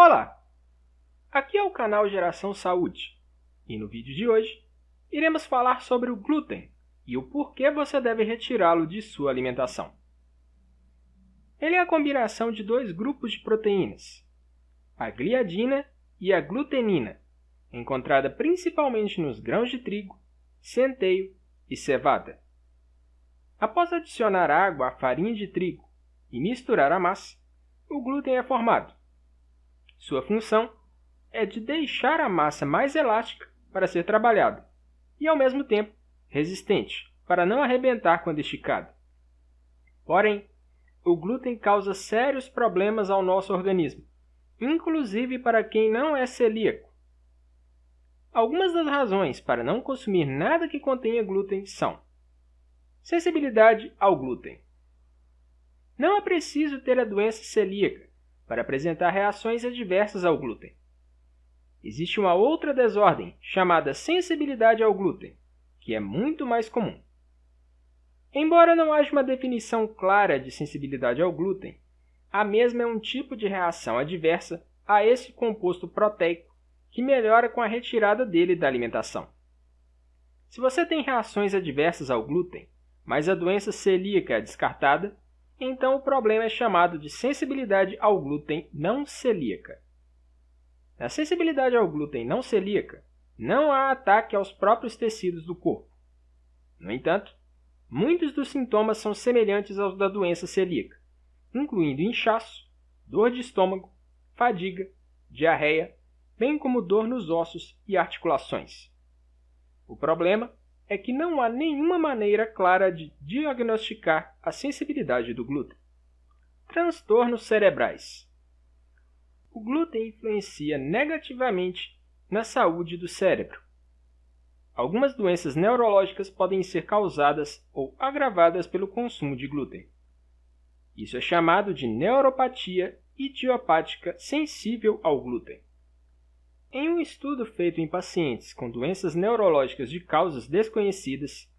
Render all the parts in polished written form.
Olá, aqui é o canal Geração Saúde e no vídeo de hoje iremos falar sobre o glúten e o porquê você deve retirá-lo de sua alimentação. Ele é a combinação de dois grupos de proteínas, a gliadina e a glutenina, encontrada principalmente nos grãos de trigo, centeio e cevada. Após adicionar água à farinha de trigo e misturar a massa, o glúten é formado. Sua função é de deixar a massa mais elástica para ser trabalhada e, ao mesmo tempo, resistente, para não arrebentar quando esticado. Porém, o glúten causa sérios problemas ao nosso organismo, inclusive para quem não é celíaco. Algumas das razões para não consumir nada que contenha glúten são: sensibilidade ao glúten. Não é preciso ter a doença celíaca para apresentar reações adversas ao glúten. Existe uma outra desordem chamada sensibilidade ao glúten, que é muito mais comum. Embora não haja uma definição clara de sensibilidade ao glúten, a mesma é um tipo de reação adversa a esse composto proteico que melhora com a retirada dele da alimentação. Se você tem reações adversas ao glúten, mas a doença celíaca é descartada, então o problema é chamado de sensibilidade ao glúten não celíaca. Na sensibilidade ao glúten não celíaca, não há ataque aos próprios tecidos do corpo. No entanto, muitos dos sintomas são semelhantes aos da doença celíaca, incluindo inchaço, dor de estômago, fadiga, diarreia, bem como dor nos ossos e articulações. O problema é que não há nenhuma maneira clara de diagnosticar a sensibilidade do glúten. Transtornos cerebrais. O glúten influencia negativamente na saúde do cérebro. Algumas doenças neurológicas podem ser causadas ou agravadas pelo consumo de glúten. Isso é chamado de neuropatia idiopática sensível ao glúten. Em um estudo feito em pacientes com doenças neurológicas de causas desconhecidas,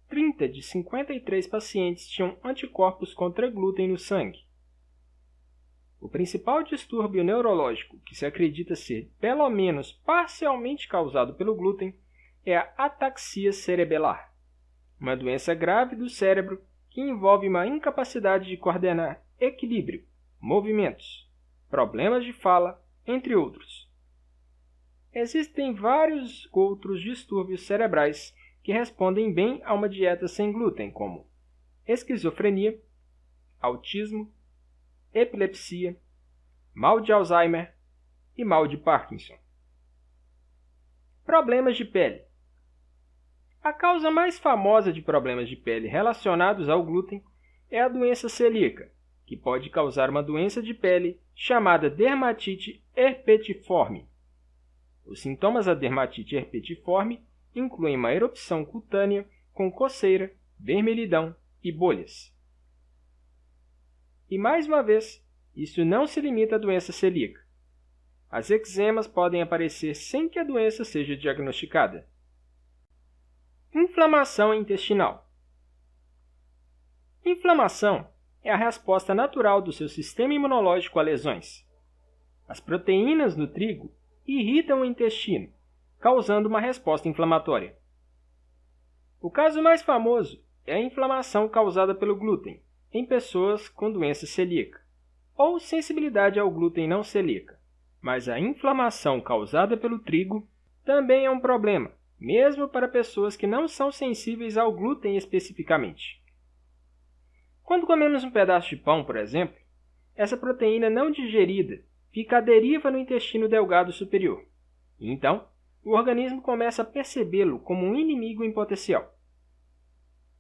30 de 53 pacientes tinham anticorpos contra glúten no sangue. O principal distúrbio neurológico que se acredita ser pelo menos parcialmente causado pelo glúten é a ataxia cerebelar, uma doença grave do cérebro que envolve uma incapacidade de coordenar equilíbrio, movimentos, problemas de fala, entre outros. Existem vários outros distúrbios cerebrais que respondem bem a uma dieta sem glúten, como esquizofrenia, autismo, epilepsia, mal de Alzheimer e mal de Parkinson. Problemas de pele. A causa mais famosa de problemas de pele relacionados ao glúten é a doença celíaca, que pode causar uma doença de pele chamada dermatite herpetiforme. Os sintomas da dermatite herpetiforme incluem uma erupção cutânea com coceira, vermelhidão e bolhas. E mais uma vez, isso não se limita à doença celíaca. As eczemas podem aparecer sem que a doença seja diagnosticada. Inflamação intestinal. Inflamação é a resposta natural do seu sistema imunológico a lesões. As proteínas no trigo irritam o intestino, causando uma resposta inflamatória. O caso mais famoso é a inflamação causada pelo glúten em pessoas com doença celíaca, ou sensibilidade ao glúten não celíaca, mas a inflamação causada pelo trigo também é um problema, mesmo para pessoas que não são sensíveis ao glúten especificamente. Quando comemos um pedaço de pão, por exemplo, essa proteína não digerida fica à deriva no intestino delgado superior. E então, o organismo começa a percebê-lo como um inimigo em potencial.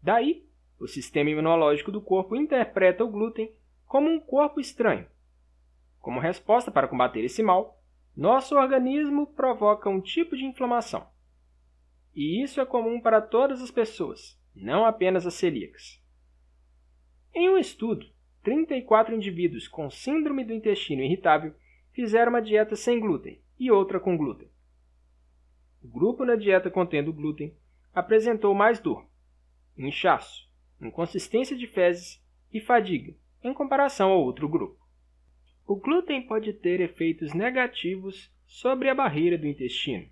Daí, o sistema imunológico do corpo interpreta o glúten como um corpo estranho. Como resposta para combater esse mal, nosso organismo provoca um tipo de inflamação. E isso é comum para todas as pessoas, não apenas as celíacas. Em um estudo, 34 indivíduos com síndrome do intestino irritável fizeram uma dieta sem glúten e outra com glúten. O grupo na dieta contendo glúten apresentou mais dor, inchaço, inconsistência de fezes e fadiga, em comparação ao outro grupo. O glúten pode ter efeitos negativos sobre a barreira do intestino,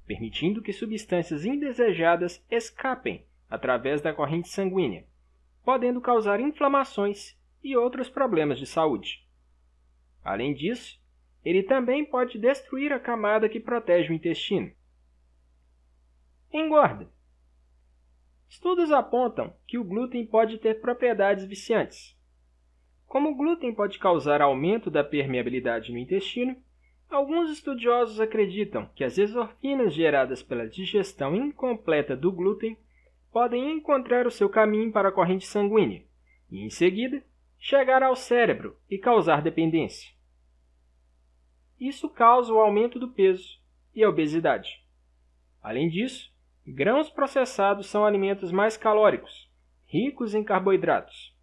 permitindo que substâncias indesejadas escapem através da corrente sanguínea, podendo causar inflamações e outros problemas de saúde. Além disso, ele também pode destruir a camada que protege o intestino. Engorda. Estudos apontam que o glúten pode ter propriedades viciantes. Como o glúten pode causar aumento da permeabilidade no intestino, alguns estudiosos acreditam que as exorfinas geradas pela digestão incompleta do glúten podem encontrar o seu caminho para a corrente sanguínea e, em seguida, chegar ao cérebro e causar dependência. Isso causa o aumento do peso e a obesidade. Além disso, grãos processados são alimentos mais calóricos, ricos em carboidratos.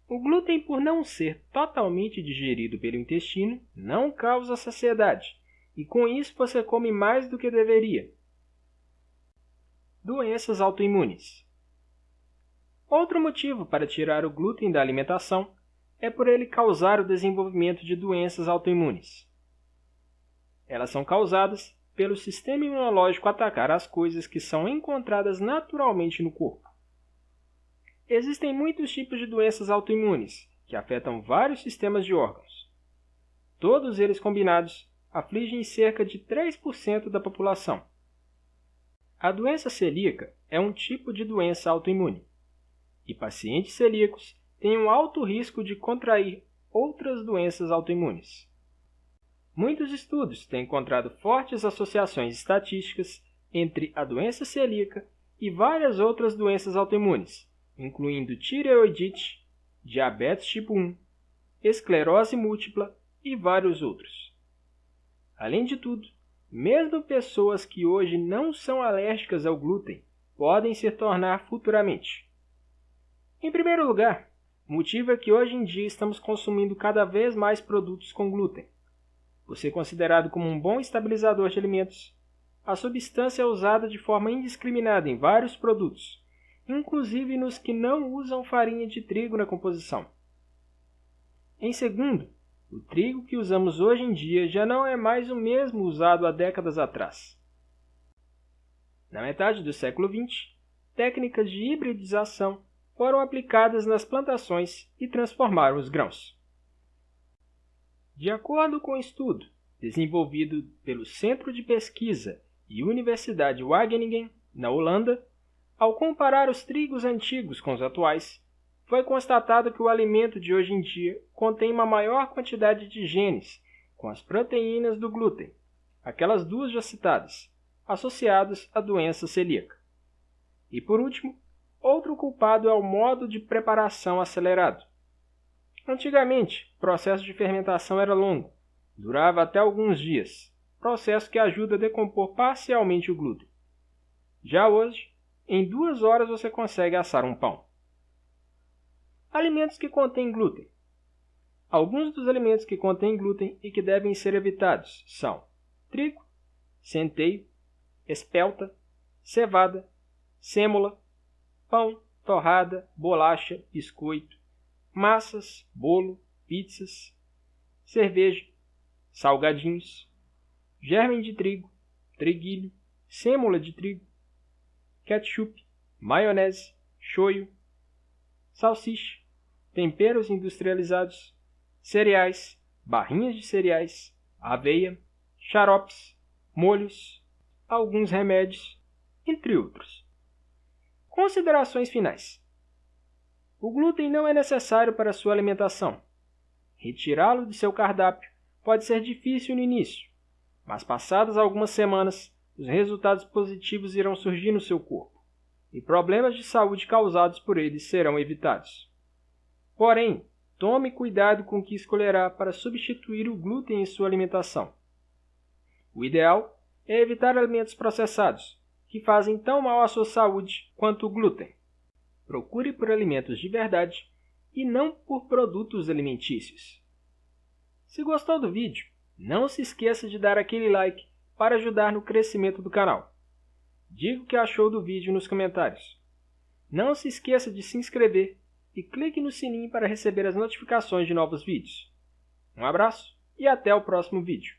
O glúten, por não ser totalmente digerido pelo intestino, não causa saciedade, e com isso você come mais do que deveria. Doenças autoimunes. Outro motivo para tirar o glúten da alimentação é por ele causar o desenvolvimento de doenças autoimunes. Elas são causadas pelo sistema imunológico atacar as coisas que são encontradas naturalmente no corpo. Existem muitos tipos de doenças autoimunes que afetam vários sistemas de órgãos. Todos eles combinados afligem cerca de 3% da população. A doença celíaca é um tipo de doença autoimune, e pacientes celíacos têm um alto risco de contrair outras doenças autoimunes. Muitos estudos têm encontrado fortes associações estatísticas entre a doença celíaca e várias outras doenças autoimunes, incluindo tireoidite, diabetes tipo 1, esclerose múltipla e vários outros. Além de tudo, mesmo pessoas que hoje não são alérgicas ao glúten podem se tornar futuramente. Em primeiro lugar, o motivo é que hoje em dia estamos consumindo cada vez mais produtos com glúten. Por ser considerado como um bom estabilizador de alimentos, a substância é usada de forma indiscriminada em vários produtos, inclusive nos que não usam farinha de trigo na composição. Em segundo, o trigo que usamos hoje em dia já não é mais o mesmo usado há décadas atrás. Na metade do século XX, técnicas de hibridização foram aplicadas nas plantações e transformaram os grãos. De acordo com um estudo desenvolvido pelo Centro de Pesquisa e Universidade Wageningen, na Holanda, ao comparar os trigos antigos com os atuais, foi constatado que o alimento de hoje em dia contém uma maior quantidade de genes com as proteínas do glúten, aquelas duas já citadas, associadas à doença celíaca. E por último, outro culpado é o modo de preparação acelerado. Antigamente, o processo de fermentação era longo, durava até alguns dias, processo que ajuda a decompor parcialmente o glúten. Já hoje, em 2 horas você consegue assar um pão. Alimentos que contêm glúten. Alguns dos alimentos que contêm glúten e que devem ser evitados são trigo, centeio, espelta, cevada, sêmola, pão, torrada, bolacha, biscoito, massas, bolo, pizzas, cerveja, salgadinhos, germe de trigo, triguilho, sêmola de trigo, ketchup, maionese, shoyu, salsicha, temperos industrializados, cereais, barrinhas de cereais, aveia, xaropes, molhos, alguns remédios, entre outros. Considerações finais. O glúten não é necessário para a sua alimentação. Retirá-lo de seu cardápio pode ser difícil no início, mas passadas algumas semanas, os resultados positivos irão surgir no seu corpo, e problemas de saúde causados por eles serão evitados. Porém, tome cuidado com o que escolherá para substituir o glúten em sua alimentação. O ideal é evitar alimentos processados, que fazem tão mal à sua saúde quanto o glúten. Procure por alimentos de verdade e não por produtos alimentícios. Se gostou do vídeo, não se esqueça de dar aquele like para ajudar no crescimento do canal. Diga o que achou do vídeo nos comentários. Não se esqueça de se inscrever e clique no sininho para receber as notificações de novos vídeos. Um abraço e até o próximo vídeo.